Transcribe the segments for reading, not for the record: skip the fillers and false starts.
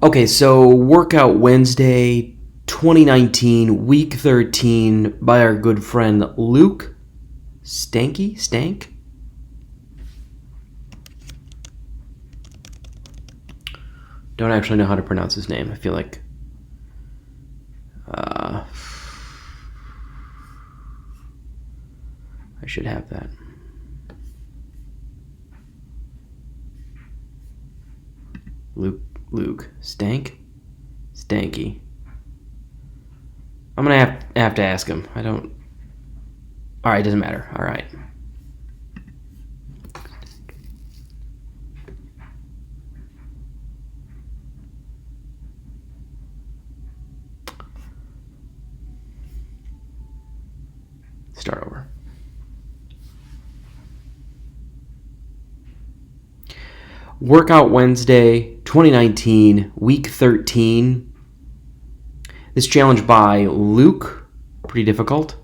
Okay, so Workout Wednesday 2019, week 13 by our good friend Luke Stank? Don't actually know how to pronounce his name. I feel like I should have that. Luke Stanky. I'm gonna have to ask him. I don't. All right, doesn't matter. All right. Start over. Workout Wednesday 2019, week 13. This challenge by Luke, pretty difficult.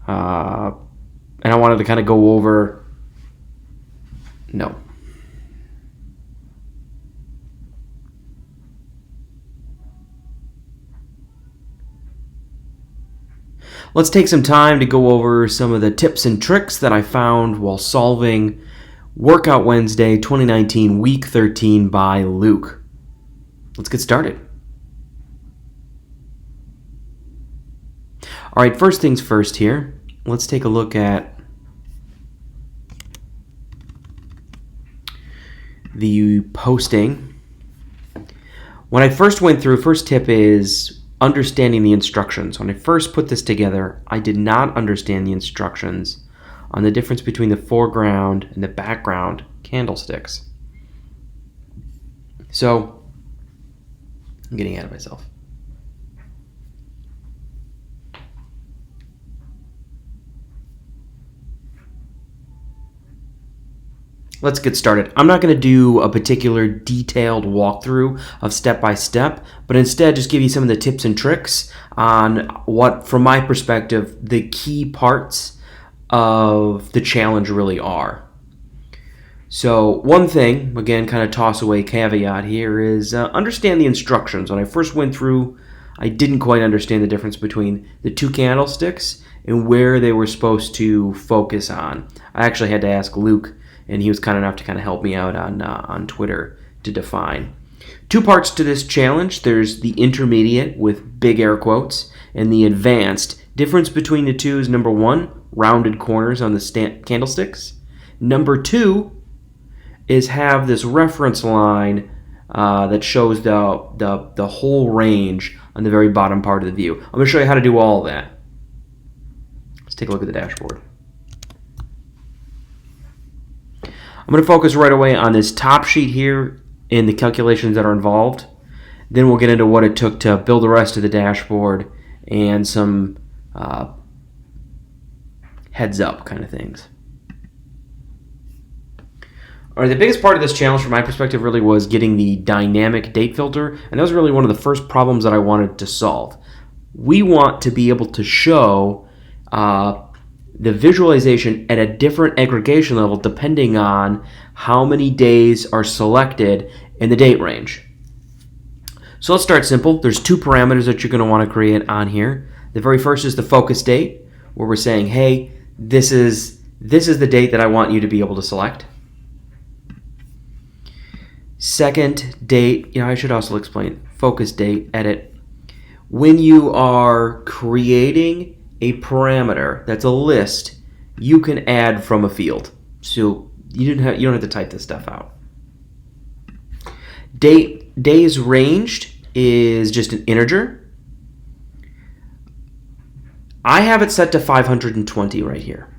And I wanted to kind of go over. No. Let's take some time to go over some of the tips and tricks that I found while solving Workout Wednesday 2019, week 13 by Luke. Let's get started. All right, first things first here. Let's take a look at the posting. When I first went through, first tip is understanding the instructions. When I first put this together, I did not understand the instructions on the difference between the foreground and the background candlesticks. So, I'm getting ahead of myself. Let's get started. I'm not going to do a particular detailed walkthrough of step by step, but instead just give you some of the tips and tricks on what, from my perspective, the key parts of the challenge really are. So one thing, again, kind of toss away caveat here, is understand the instructions. When I first went through, I didn't quite understand the difference between the two candlesticks and where they were supposed to focus on. I actually had to ask Luke, and he was kind enough to kind of help me out on Twitter to define. Two parts to this challenge. There's the intermediate with big air quotes and the advanced. Difference between the two is number one, rounded corners on the candlesticks. Number two is have this reference line that shows the whole range on the very bottom part of the view. I'm going to show you how to do all of that. Let's take a look at the dashboard. I'm going to focus right away on this top sheet here in the calculations that are involved. Then we'll get into what it took to build the rest of the dashboard and some heads up kind of things. All right, the biggest part of this challenge from my perspective really was getting the dynamic date filter, and that was really one of the first problems that I wanted to solve. We want to be able to show the visualization at a different aggregation level depending on how many days are selected in the date range. So let's start simple. There's two parameters that you're going to want to create on here. The very first is the focus date, where we're saying, hey, this is the date that I want you to be able to select. Second date, I should also explain focus date, edit. When you are creating a parameter that's a list, you can add from a field. So you don't have to type this stuff out. Days ranged is just an integer. I have it set to 520 right here.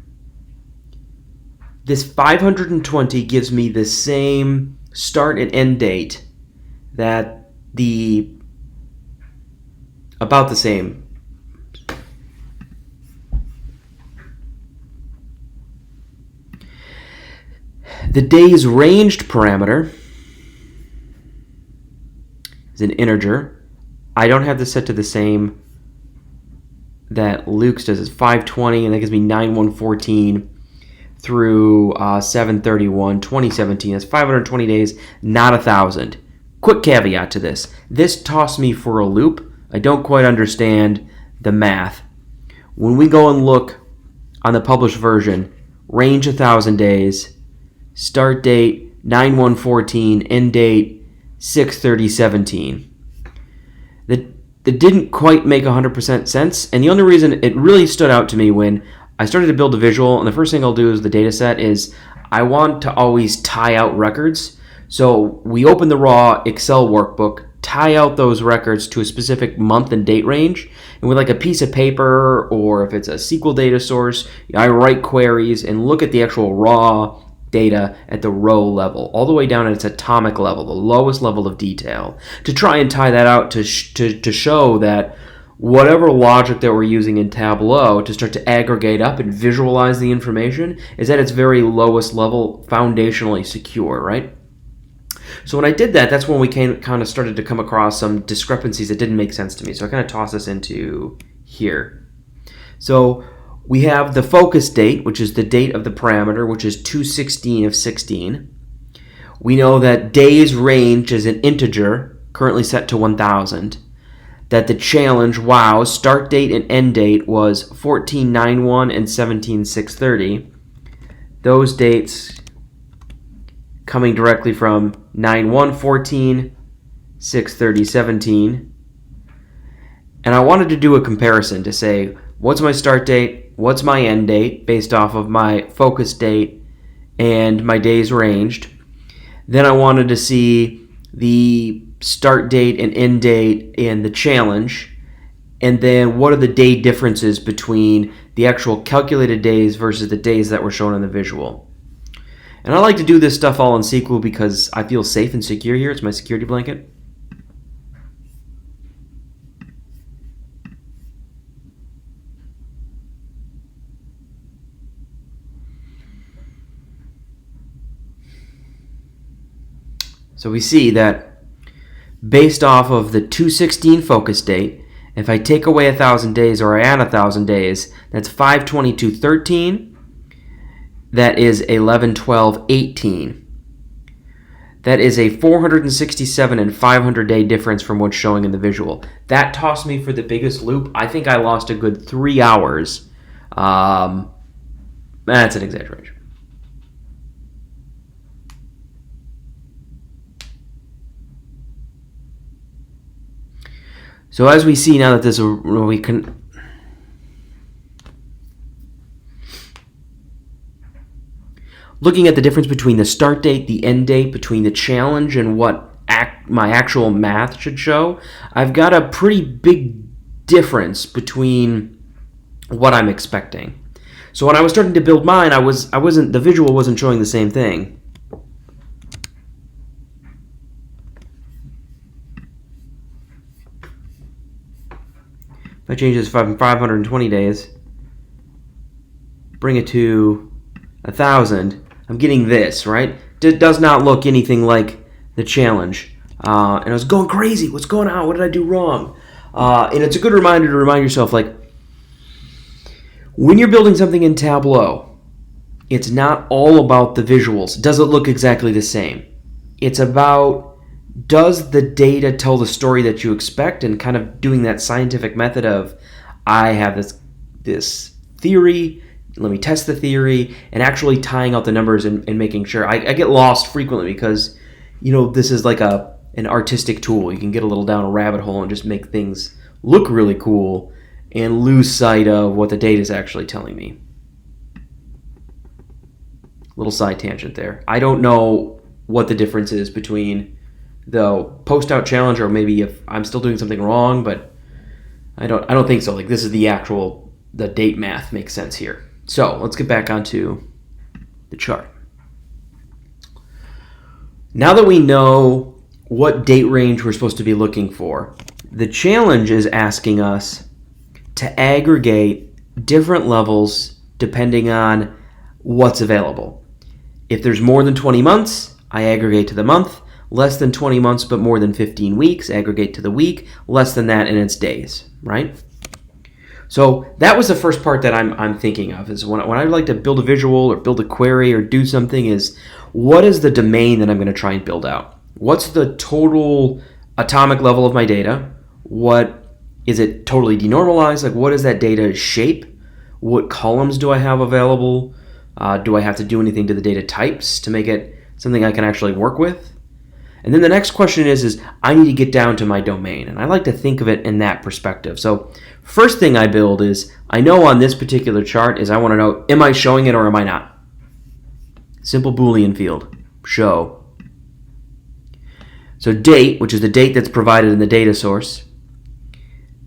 This 520 gives me the same start and end date that about the same. The days ranged parameter is an integer. I don't have this set to the same that Luke's does. It's 520, and that gives me 9/114 through 7/31/2017. That's 520 days, not 1,000. quick caveat to this. This tossed me for a loop. I don't quite understand the math. When we go and look on the published version, range 1,000 days, start date 9/1/14, end date 6/30/17. That didn't quite make 100% sense, and the only reason it really stood out to me when I started to build a visual, and the first thing I'll do is the data set is I want to always tie out records. So we open the raw Excel workbook, tie out those records to a specific month and date range, and with like a piece of paper, or if it's a SQL data source, I write queries and look at the actual raw data at the row level, all the way down at its atomic level, the lowest level of detail, to try and tie that out to show that whatever logic that we're using in Tableau to start to aggregate up and visualize the information is at its very lowest level, foundationally secure, right? So when I did that, that's when we kind of started to come across some discrepancies that didn't make sense to me. So I kind of tossed this into here. So we have the focus date, which is the date of the parameter, which is 2/16/16. We know that days range is an integer, currently set to 1,000. That the challenge, wow, start date and end date was 14/9/1 and 17/6/30. Those dates coming directly from 9/1/14, 6/30/17. And I wanted to do a comparison to say, what's my start date? What's my end date based off of my focus date and my days ranged? Then I wanted to see the start date and end date and the challenge. And then what are the day differences between the actual calculated days versus the days that were shown in the visual? And I like to do this stuff all in SQL because I feel safe and secure here. It's my security blanket. So we see that based off of the 2/16 focus date, if I take away 1,000 days or I add 1,000 days, that's 5/22/13. That is 11/12/18. That is a 467 and 500 day difference from what's showing in the visual. That tossed me for the biggest loop. I think I lost a good 3 hours. That's an exaggeration. So as we see now that this, we can, looking at the difference between the start date, the end date, between the challenge and what my actual math should show, I've got a pretty big difference between what I'm expecting. So when I was starting to build mine, the visual wasn't showing the same thing. If I change this from 520 days, bring it to 1,000, I'm getting this, right? It does not look anything like the challenge. And I was going crazy. What's going on? What did I do wrong? And it's a good reminder to remind yourself, like, when you're building something in Tableau, it's not all about the visuals. Does it look exactly the same? It's about, does the data tell the story that you expect, and kind of doing that scientific method of, I have this theory, let me test the theory, and actually tying out the numbers and making sure. I get lost frequently because, this is like an artistic tool. You can get a little down a rabbit hole and just make things look really cool and lose sight of what the data is actually telling me. Little side tangent there. I don't know what the difference is between the post-out challenge, or maybe if I'm still doing something wrong, but I don't think so. Like, this is the date math makes sense here. So let's get back onto the chart. Now that we know what date range we're supposed to be looking for, the challenge is asking us to aggregate different levels depending on what's available. If there's more than 20 months, I aggregate to the month. Less than 20 months but more than 15 weeks, aggregate to the week. Less than that, and it's days, right? So that was the first part that I'm thinking of, is when I like to build a visual or build a query or do something, is what is the domain that I'm going to try and build out? What's the total atomic level of my data? What is it totally denormalized? Like, what is that data shape? What columns do I have available? Do I have to do anything to the data types to make it something I can actually work with? And then the next question is I need to get down to my domain. And I like to think of it in that perspective. So first thing I build is, I know on this particular chart is I want to know, am I showing it or am I not? Simple Boolean field, show. So date, which is the date that's provided in the data source.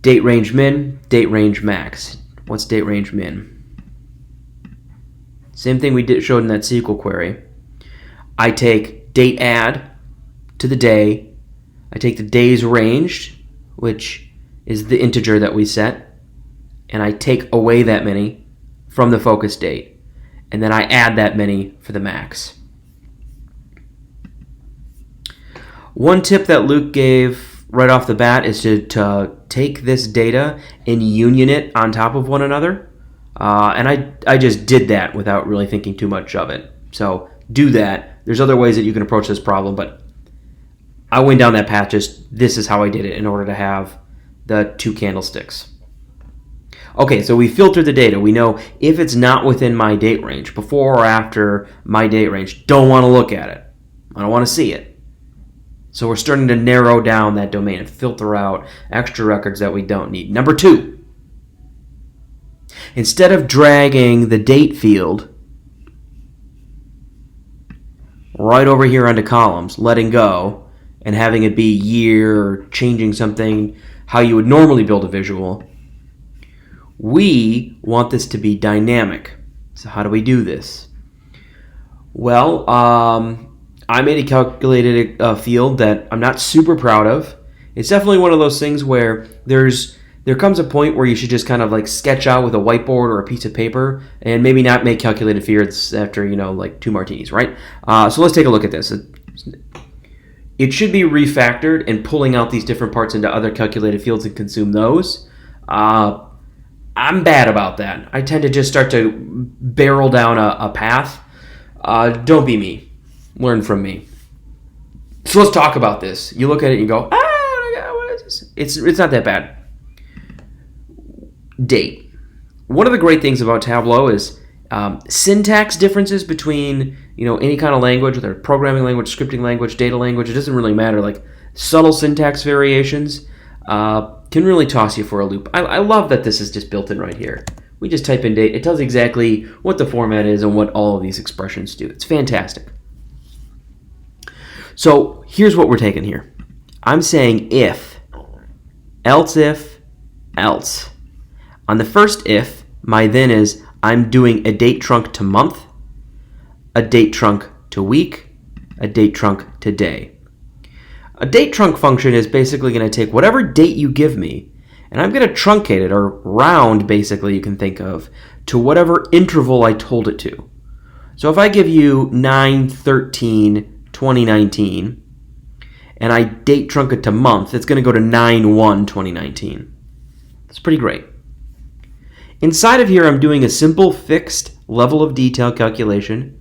Date range min, date range max. What's date range min? Same thing we showed in that SQL query. I take date add to the day. I take the days ranged, which is the integer that we set, and I take away that many from the focus date. And then I add that many for the max. One tip that Luke gave right off the bat is to take this data and union it on top of one another. And I just did that without really thinking too much of it. So do that. There's other ways that you can approach this problem, but I went down that path. Just this is how I did it in order to have the two candlesticks. Okay, so we filtered the data. We know if it's not within my date range, before or after my date range, don't want to look at it. I don't want to see it. So we're starting to narrow down that domain and filter out extra records that we don't need. Number 2. Instead of dragging the date field right over here onto columns, letting go, and having it be year or changing something how you would normally build a visual, we want this to be dynamic. So how do we do this? Well, I made a calculated field that I'm not super proud of. It's definitely one of those things where there comes a point where you should just kind of like sketch out with a whiteboard or a piece of paper and maybe not make calculated fields after, like 2 martinis, right? So let's take a look at this. It should be refactored and pulling out these different parts into other calculated fields and consume those. I'm bad about that. I tend to just start to barrel down a path. Don't be me. Learn from me. So let's talk about this. You look at it and you go, oh my God, what is this? It's not that bad. Date. One of the great things about Tableau is syntax differences between any kind of language, whether programming language, scripting language, data language. It doesn't really matter. Like subtle syntax variations can really toss you for a loop. I love that this is just built in right here. We just type in date. It tells exactly what the format is and what all of these expressions do. It's fantastic. So here's what we're taking here. I'm saying if, else if, else. On the first if, my then is I'm doing a date trunk to month, a date trunk to week, a date trunk to day. A date trunk function is basically going to take whatever date you give me, and I'm going to truncate it, or round basically you can think of, to whatever interval I told it to. So if I give you 9/13/2019, and I date trunk it to month, it's going to go to 9/1/2019. That's pretty great. Inside of here, I'm doing a simple fixed level of detail calculation.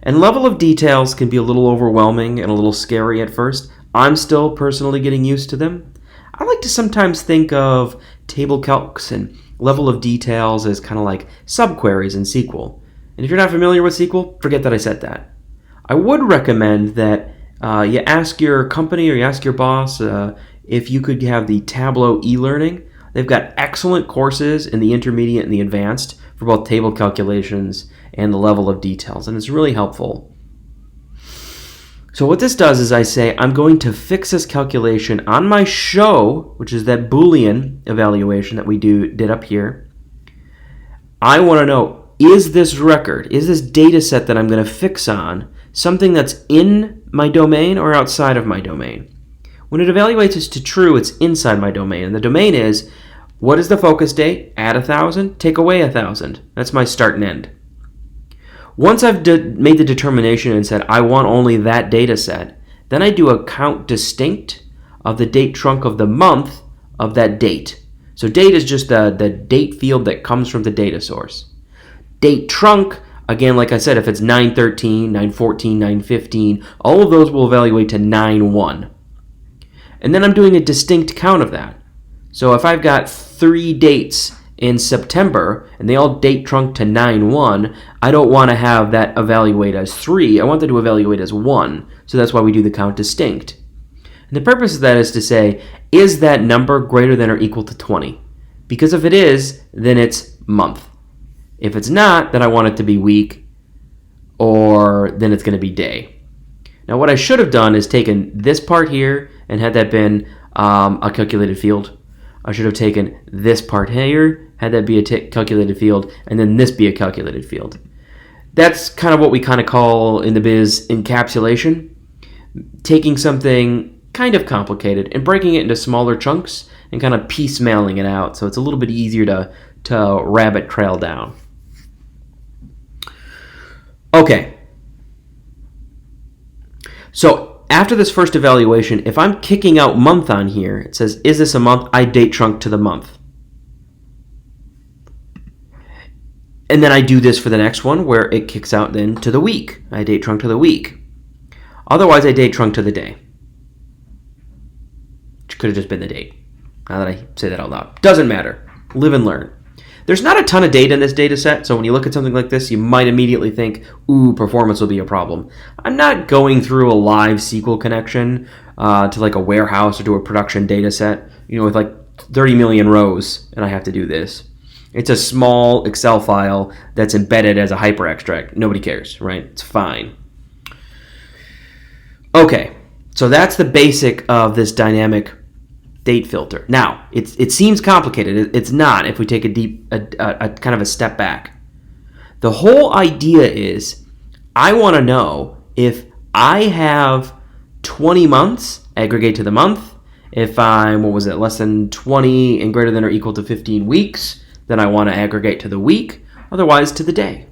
And level of details can be a little overwhelming and a little scary at first. I'm still personally getting used to them. I like to sometimes think of table calcs and level of details as kind of like subqueries in SQL. And if you're not familiar with SQL, forget that I said that. I would recommend that you ask your company or you ask your boss if you could have the Tableau e-learning. They've got excellent courses in the intermediate and the advanced for both table calculations and the level of details, and it's really helpful. So what this does is I say I'm going to fix this calculation on my show, which is that Boolean evaluation that we did up here. I want to know, is this record, is this data set that I'm going to fix on something that's in my domain or outside of my domain? When it evaluates as to true, it's inside my domain, and the domain is, what is the focus date? Add 1,000, take away 1,000. That's my start and end. Once I've made the determination and said I want only that data set, then I do a count distinct of the date trunk of the month of that date. So date is just the date field that comes from the data source. Date trunk, Again, like I said, if it's 913, 914, 915, all of those will evaluate to 9-1. And then I'm doing a distinct count of that. So if I've got 3 dates in September and they all date trunk to 9-1, I don't want to have that evaluate as 3. I want that to evaluate as 1. So that's why we do the count distinct. And the purpose of that is to say, is that number greater than or equal to 20? Because if it is, then it's month. If it's not, then I want it to be week, or then it's going to be day. Now what I should have done is taken this part here and had that been a calculated field. I should have taken this part here, had that be a calculated field, and then this be a calculated field. That's kind of what we kind of call in the biz encapsulation. Taking something kind of complicated and breaking it into smaller chunks and kind of piecemealing it out so it's a little bit easier to rabbit trail down. Okay. So after this first evaluation, if I'm kicking out month on here, it says, is this a month? I date trunk to the month. And then I do this for the next one where it kicks out then to the week. I date trunk to the week. Otherwise, I date trunk to the day. Which could have just been the date. Now that I say that out loud. Doesn't matter. Live and learn. There's not a ton of data in this data set, so when you look at something like this, you might immediately think, ooh, performance will be a problem. I'm not going through a live SQL connection to like a warehouse or to a production data set, with like 30 million rows, and I have to do this. It's a small Excel file that's embedded as a hyperextract. Nobody cares, right? It's fine. Okay, so that's the basic of this dynamic date filter. Now, it seems complicated. It's not if we take a kind of a step back. The whole idea is I want to know if I have 20 months, aggregate to the month. If I'm, less than 20 and greater than or equal to 15 weeks, then I want to aggregate to the week, otherwise to the day.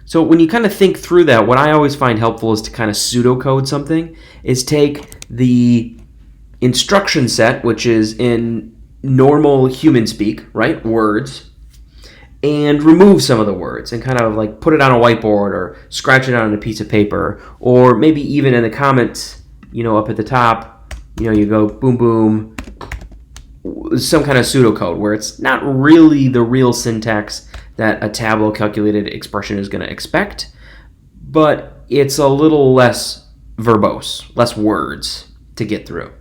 So when you kind of think through that, what I always find helpful is to kind of pseudocode something, is take the instruction set, which is in normal human speak, right, words, and remove some of the words and kind of like put it on a whiteboard or scratch it on a piece of paper, or maybe even in the comments, up at the top, you go boom, boom, some kind of pseudocode where it's not really the real syntax that a Tableau calculated expression is going to expect, but it's a little less verbose, less words to get through.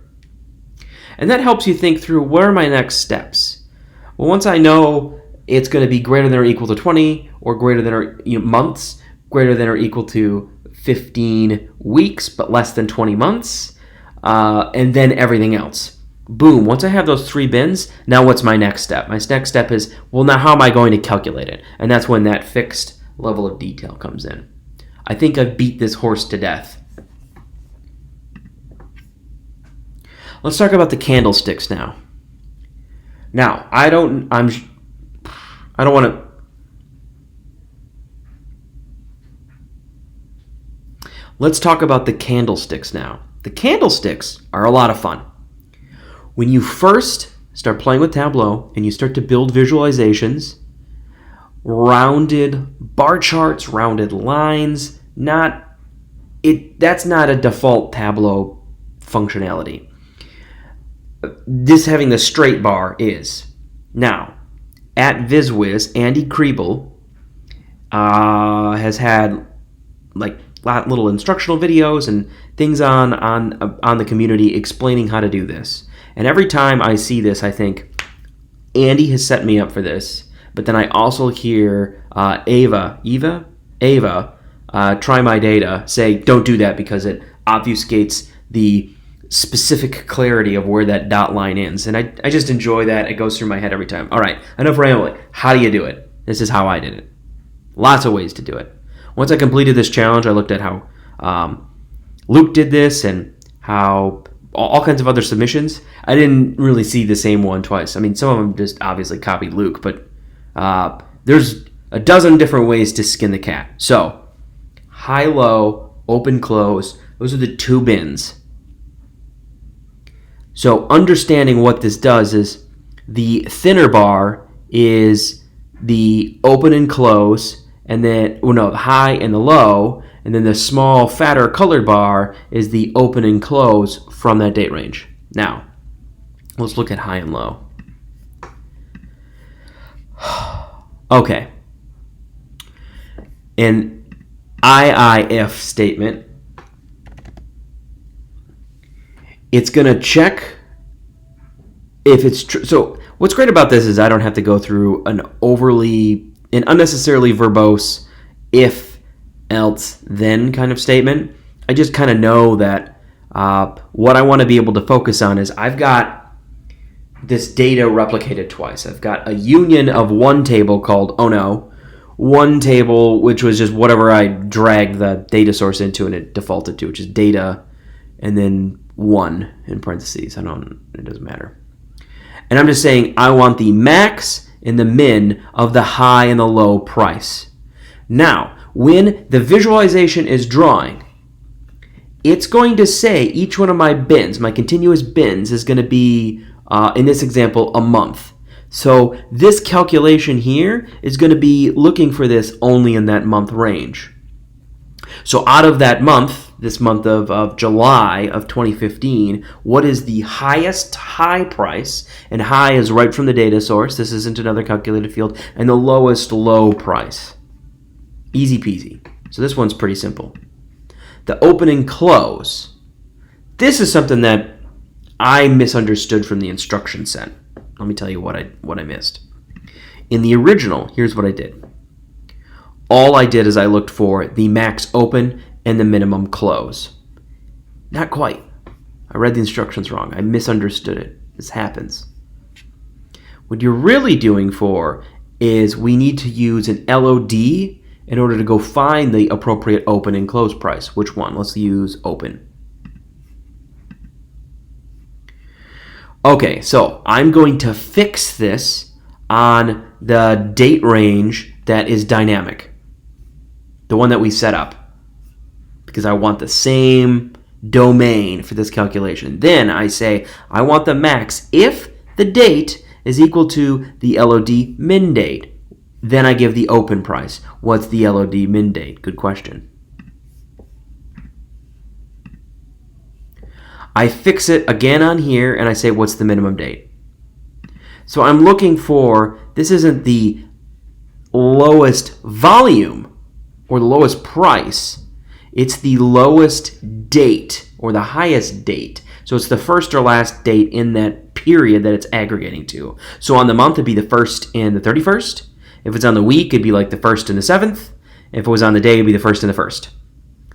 And that helps you think through, what are my next steps? Well, once I know it's going to be greater than or equal to 20, or greater than or months, greater than or equal to 15 weeks, but less than 20 months, and then everything else. Boom, once I have those 3 bins, now what's my next step? My next step is, well, now how am I going to calculate it? And that's when that fixed level of detail comes in. I think I've beat this horse to death. Let's talk about the candlesticks now. Now, I don't want to. Let's talk about the candlesticks now. The candlesticks are a lot of fun. When you first start playing with Tableau and you start to build visualizations, rounded bar charts, rounded lines, that's not a default Tableau functionality. This having the straight bar is. Now, at VizWiz, Andy Kriebel has had like little instructional videos and things on the community explaining how to do this. And every time I see this, I think, Andy has set me up for this. But then I also hear Ava, Try My Data, say, don't do that because it obfuscates the specific clarity of where that dot line ends. And I just enjoy that. It goes through my head every time. All right, enough rambling. How do you do it? This is how I did it. Lots of ways to do it. Once I completed this challenge, I looked at how Luke did this and how all kinds of other submissions. I didn't really see the same one twice. I mean, some of them just obviously copied Luke, but there's a dozen different ways to skin the cat. So, high, low, open, close, those are the 2 bins. So understanding what this does is the thinner bar is the open and close, and then, well, no, the high and the low, and then the small, fatter colored bar is the open and close from that date range. Now, let's look at high and low. Okay. An IIF statement, it's going to check if it's true. So what's great about this is I don't have to go through an unnecessarily verbose if, else, then kind of statement. I just kind of know that what I want to be able to focus on is I've got this data replicated twice. I've got a union of one table called oh no, one table which was just whatever I dragged the data source into and it defaulted to, which is data, and then 1 in parentheses. It doesn't matter. And I'm just saying I want the max and the min of the high and the low price. Now, when the visualization is drawing, it's going to say each one of my bins, my continuous bins, is going to be, in this example, a month. So this calculation here is going to be looking for this only in that month range. So out of that month, this month of July of 2015, what is the highest high price? And high is right from the data source. This isn't another calculated field. And the lowest low price. Easy peasy. So this one's pretty simple. The open and close. This is something that I misunderstood from the instruction set. Let me tell you what I missed. In the original, here's what I did. All I did is I looked for the max open and the minimum close. Not quite. I read the instructions wrong. I misunderstood it. This happens. What you're really doing for is we need to use an LOD in order to go find the appropriate open and close price. Which one? Let's use open. Okay, so I'm going to fix this on the date range that is dynamic. The one that we set up. Because I want the same domain for this calculation. Then I say I want the max if the date is equal to the LOD min date. Then I give the open price. What's the LOD min date? Good question. I fix it again on here and I say what's the minimum date. So I'm looking for, this isn't the lowest volume or the lowest price. It's the lowest date or the highest date. So it's the first or last date in that period that it's aggregating to. So on the month, it'd be the 1st and the 31st. If it's on the week, it'd be like the 1st and the 7th. If it was on the day, it'd be the 1st and the 1st.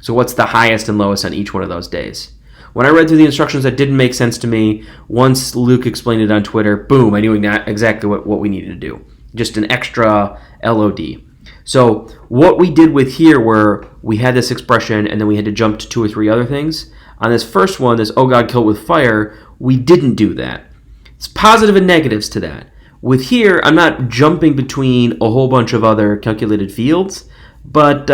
So what's the highest and lowest on each one of those days? When I read through the instructions, that didn't make sense to me. Once Luke explained it on Twitter, boom, I knew exactly what we needed to do. Just an extra LOD. So what we did with here were we had this expression and then we had to jump to 2 or 3 other things. On this first one, this oh God, kill it with fire, we didn't do that. It's positive and negatives to that. With here, I'm not jumping between a whole bunch of other calculated fields, but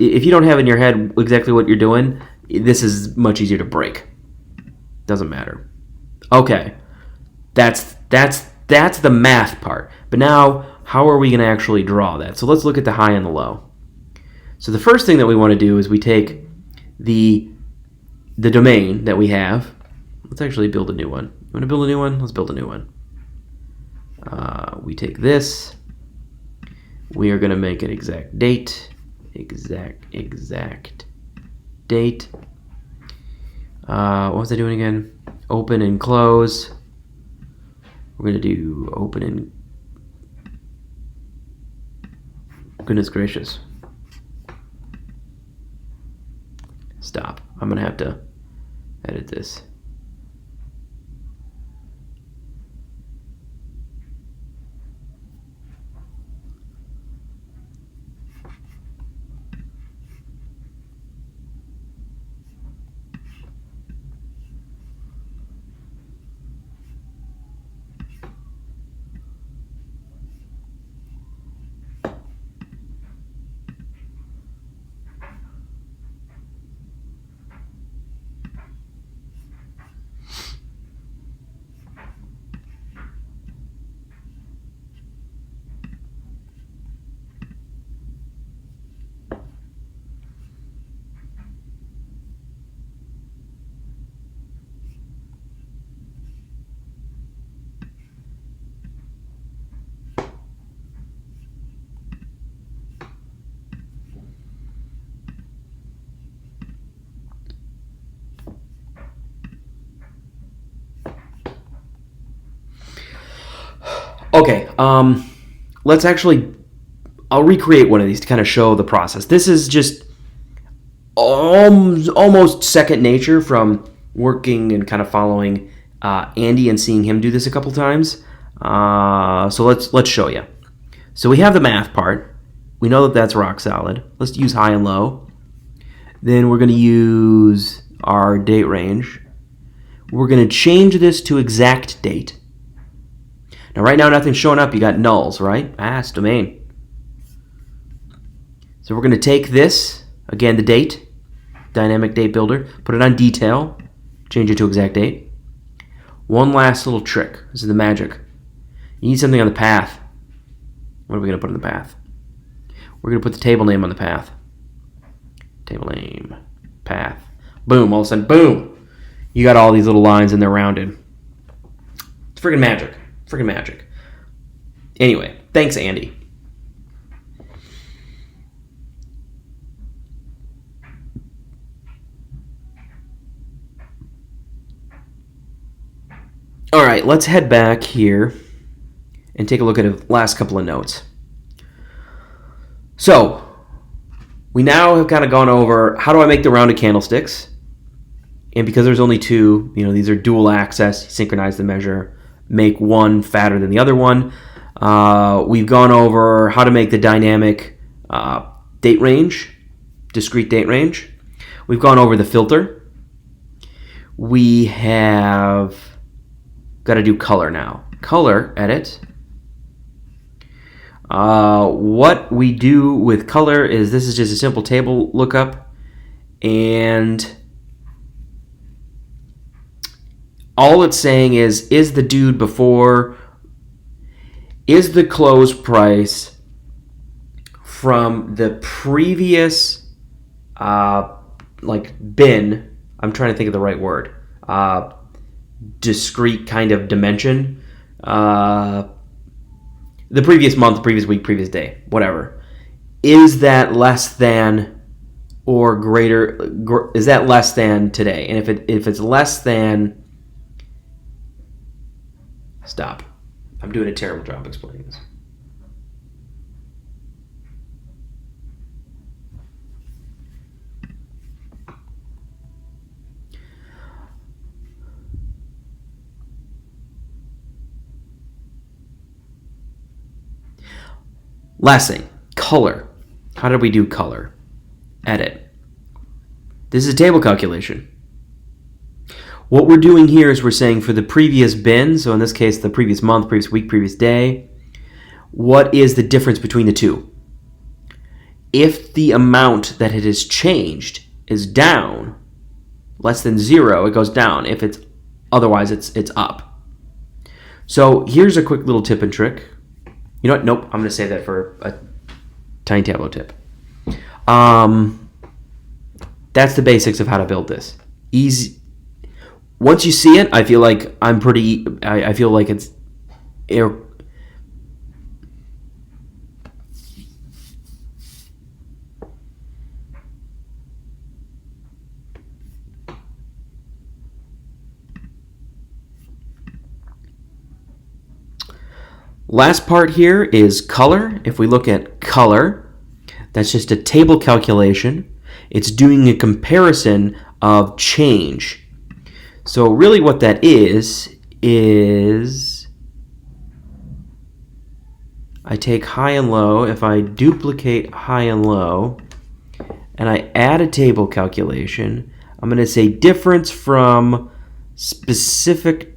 if you don't have in your head exactly what you're doing, this is much easier to break. Doesn't matter. Okay, that's the math part. But now, how are we going to actually draw that? So let's look at the high and the low. So the first thing that we want to do is we take the domain that we have. Let's actually build a new one. You want to build a new one? Let's build a new one. We take this. We are going to make an exact date. Exact date. What was I doing again? Open and close. We're going to do open and... Goodness gracious. Stop. I'm going to have to edit this. let's actually, I'll recreate one of these to kind of show the process. This is just almost second nature from working and kind of following Andy and seeing him do this a couple times. So let's show you. So we have the math part. We know that that's rock solid. Let's use high and low. Then we're going to use our date range. We're going to change this to exact date. Now right now nothing's showing up. You got nulls, right? It's domain. So we're going to take this, again the date, dynamic date builder, put it on detail, change it to exact date. One last little trick. This is the magic. You need something on the path. What are we going to put on the path? We're going to put the table name on the path. Table name, path. Boom, all of a sudden, boom. You got all these little lines and they're rounded. It's freaking magic. Freaking magic. Anyway, thanks, Andy. All right, let's head back here and take a look at the last couple of notes. So, we now have kind of gone over how do I make the rounded candlesticks. And because there's only two, these are dual axis, synchronize the measure, make one fatter than the other one. We've gone over how to make the dynamic date range, discrete date range. We've gone over the filter. We have got to do color now. Color, edit. What we do with color is this is just a simple table lookup, and all it's saying is the dude before, is the close price from the previous bin, I'm trying to think of the right word, discrete kind of dimension, the previous month, previous week, previous day, whatever. Is that less than or greater? Is that less than today? And if it's less than, stop. I'm doing a terrible job explaining this. Last thing, color. How did we do color? Edit. This is a table calculation. What we're doing here is we're saying for the previous bin, so in this case the previous month, previous week, previous day, what is the difference between the two? If the amount that it has changed is down, less than 0, it goes down. If it's otherwise, it's up. So here's a quick little tip and trick. You know what? Nope. I'm going to save that for a tiny Tableau tip. That's the basics of how to build this. Easy. Once you see it, I feel like I feel like it's Last part here is color. If we look at color, that's just a table calculation. It's doing a comparison of change. So really what that is I take high and low. If I duplicate high and low and I add a table calculation, I'm going to say difference from specific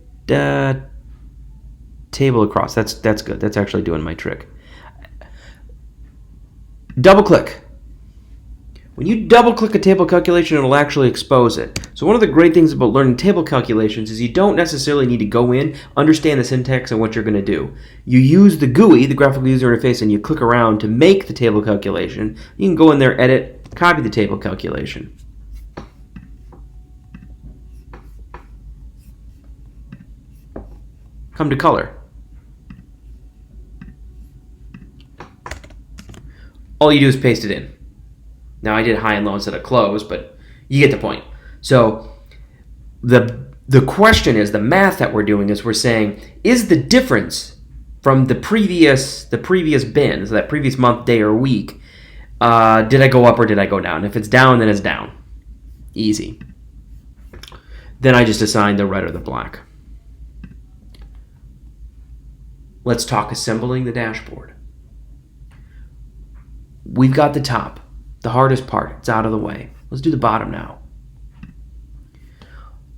table across. That's good. That's actually doing my trick. Double click. When you double click a table calculation, it'll actually expose it. So one of the great things about learning table calculations is you don't necessarily need to go in, understand the syntax and what you're going to do. You use the GUI, the graphical user interface, and you click around to make the table calculation. You can go in there, edit, copy the table calculation. Come to color. All you do is paste it in. Now I did high and low instead of close, but you get the point. So the question is, the math that we're doing is we're saying, is the difference from the previous bin, so that previous month, day, or week. Did I go up or did I go down? If it's down, then it's down. Easy. Then I just assign the red or the black. Let's talk assembling the dashboard. We've got the top, the hardest part. It's out of the way. Let's do the bottom now.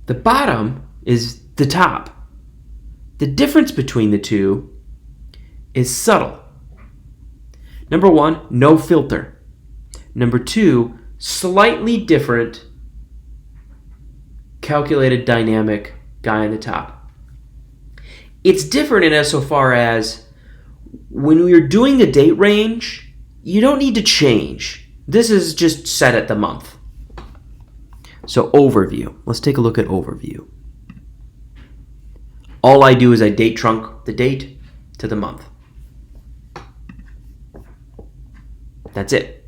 The bottom is the top. The difference between the two is subtle. Number one, no filter. Number two, slightly different calculated dynamic guy on the top. It's different in insofar as when you're doing a date range, you don't need to change. This is just set at the month. So overview. Let's take a look at overview. All I do is I date trunk the date to the month. That's it.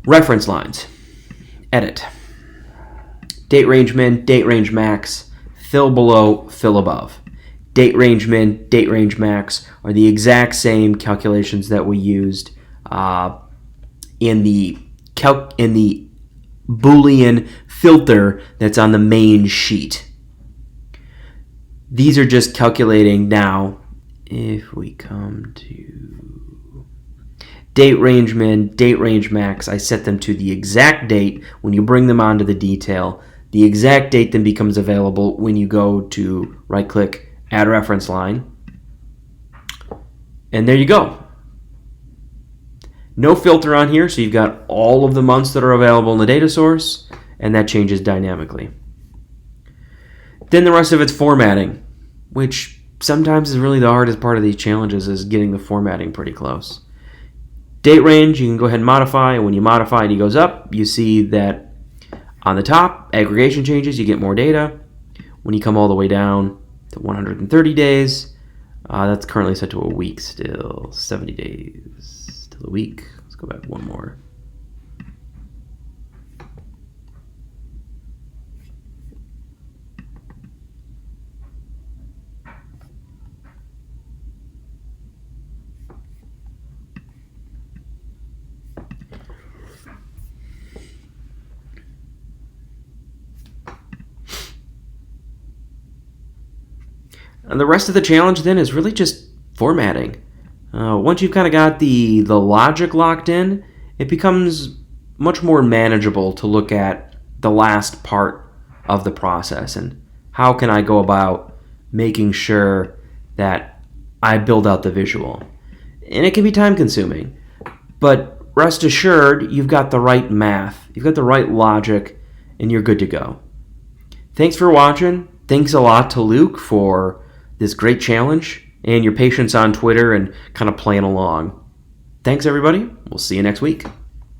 Reference lines. Edit. Date range min, date range max, fill below, fill above. Date range min, date range max are the exact same calculations that we used in the Boolean filter that's on the main sheet. These are just calculating now. If we come to date range min, date range max, I set them to the exact date. When you bring them onto the detail, the exact date then becomes available when you go to right-click, add reference line. And there you go. No filter on here, so you've got all of the months that are available in the data source, and that changes dynamically. Then the rest of it's formatting, which sometimes is really the hardest part of these challenges, is getting the formatting pretty close. Date range, you can go ahead and modify, and when you modify and he goes up, you see that on the top, aggregation changes, you get more data. When you come all the way down to 130 days, that's currently set to a week still, 70 days till a week. Let's go back one more. And the rest of the challenge then is really just formatting. Once you've kind of got the logic locked in, it becomes much more manageable to look at the last part of the process and how can I go about making sure that I build out the visual. And it can be time consuming, but rest assured you've got the right math, you've got the right logic, and you're good to go. Thanks for watching. Thanks a lot to Luke for this great challenge and your patience on Twitter and kind of playing along. Thanks, everybody. We'll see you next week.